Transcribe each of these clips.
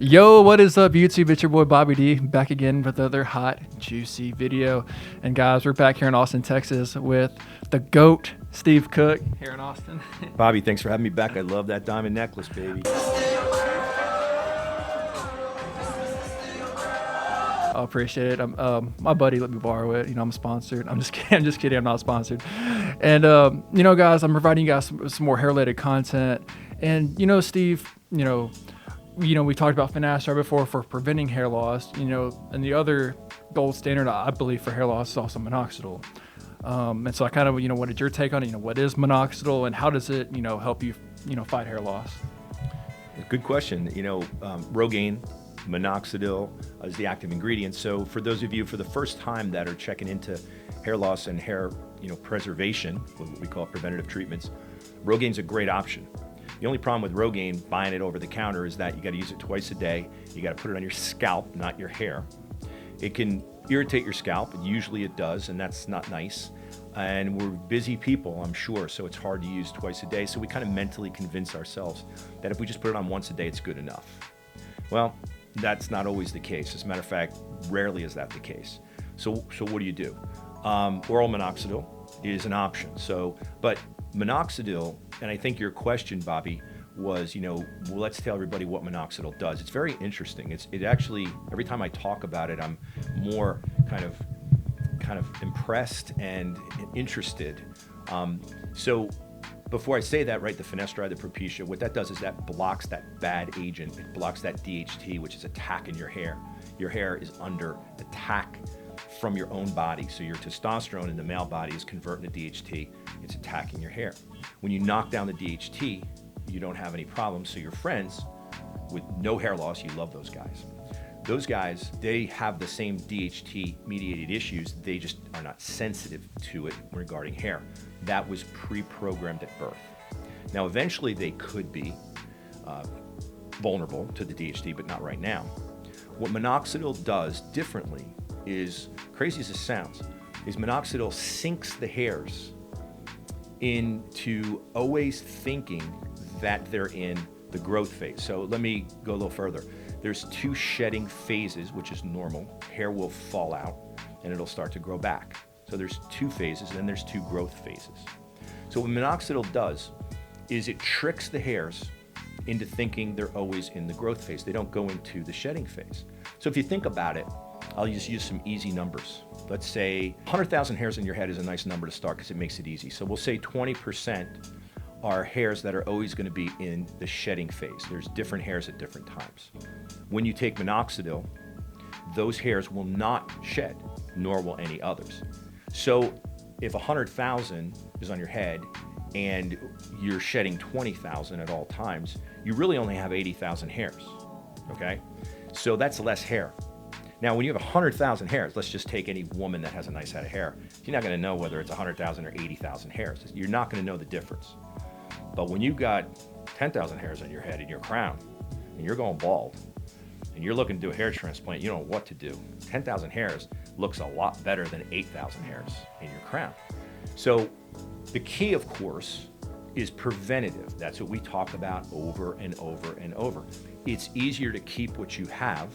Yo, what is up, YouTube? It's your boy Bobby D, back again with another hot, juicy video. And guys, we're back here in Austin, Texas with the GOAT, Steve Cook, here in Austin. Bobby, thanks for having me back. I love that diamond necklace, baby. I appreciate it. My buddy let me borrow it. You know, I'm sponsored. I'm just kidding. I'm not sponsored. And, you know, guys, I'm providing you guys some more hair-related content. And, you know, Steve, you know, we talked about finasteride before for preventing hair loss, you know, and the other gold standard, I believe, for hair loss is also minoxidil. And so I kind of, you know, wanted your take on it. You know, what is minoxidil and how does it, you know, help you, you know, fight hair loss? Good question. You know, Rogaine, Minoxidil is the active ingredient. So for those of you for the first time that are checking into hair loss and hair, you know, preservation, what we call preventative treatments, Rogaine's a great option. The only problem with Rogaine, buying it over the counter, is that you got to use it twice a day. You got to put it on your scalp, not your hair. It can irritate your scalp, and usually it does, and that's not nice. And we're busy people, I'm sure, so it's hard to use twice a day. So we kind of mentally convince ourselves that if we just put it on once a day, it's good enough. Well, that's not always the case. As a matter of fact, rarely is that the case. So what do? Oral minoxidil is an option. But minoxidil, and I think your question, Bobby, was, you know, well, let's tell everybody what minoxidil does. It's very interesting. It actually, every time I talk about it, I'm more kind of impressed and interested. So before I say that, right, the finasteride, the Propecia, what that does is that blocks that bad agent. It blocks that DHT, which is attacking your hair. Your hair is under attack from your own body. So your testosterone in the male body is converting to DHT. It's attacking your hair. When you knock down the DHT, you don't have any problems. So your friends with no hair loss, you love those guys. Those guys, they have the same DHT-mediated issues. They just are not sensitive to it regarding hair. That was pre-programmed at birth. Now, eventually, they could be vulnerable to the DHT, but not right now. What minoxidil does differently is, crazy as it sounds, is minoxidil sinks the hairs into always thinking that they're in the growth phase. So let me go a little further. There's two shedding phases, which is normal. Hair will fall out and it'll start to grow back. So there's two phases and then there's two growth phases. So what minoxidil does is it tricks the hairs into thinking they're always in the growth phase. They don't go into the shedding phase. So if you think about it, I'll just use some easy numbers. Let's say 100,000 hairs in your head is a nice number to start because it makes it easy. So we'll say 20% are hairs that are always going to be in the shedding phase. There's different hairs at different times. When you take minoxidil, those hairs will not shed, nor will any others. So if 100,000 is on your head and you're shedding 20,000 at all times, you really only have 80,000 hairs, okay? So that's less hair. Now, when you have 100,000 hairs, let's just take any woman that has a nice head of hair. You're not going to know whether it's 100,000 or 80,000 hairs. You're not going to know the difference. But when you've got 10,000 hairs on your head in your crown, and you're going bald, and you're looking to do a hair transplant, you don't know what to do. 10,000 hairs looks a lot better than 8,000 hairs in your crown. So the key, of course, is preventative. That's what we talk about over and over and over. It's easier to keep what you have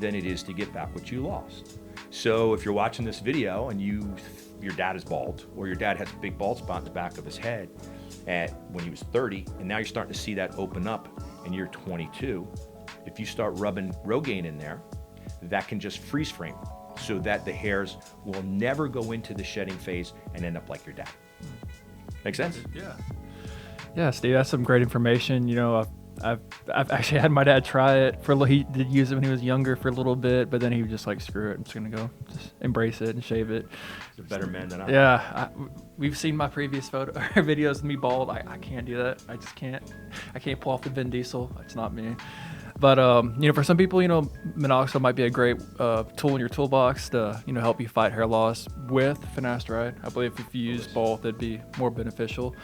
than it is to get back what you lost. So if you're watching this video and your dad is bald, or your dad has a big bald spot in the back of his head when he was 30, and now you're starting to see that open up and you're 22, if you start rubbing Rogaine in there, that can just freeze frame so that the hairs will never go into the shedding phase and end up like your dad. Make sense? Yeah. Yeah, Steve, that's some great information. You know, I've actually had my dad try it he did use it when he was younger for a little bit, but then he was just like, screw it, I'm just gonna just embrace it and shave it. He's a better man than I am. Yeah, we've seen my previous videos of me bald. I can't do that. I just can't. I can't pull off the Vin Diesel. It's not me. But you know, for some people, you know, minoxidil might be a great tool in your toolbox to, you know, help you fight hair loss with finasteride. I believe if you use both, it'd be more beneficial.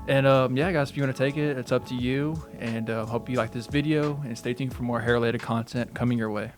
And yeah, guys, if you want to take it, it's up to you. And hope you like this video and stay tuned for more hair related content coming your way.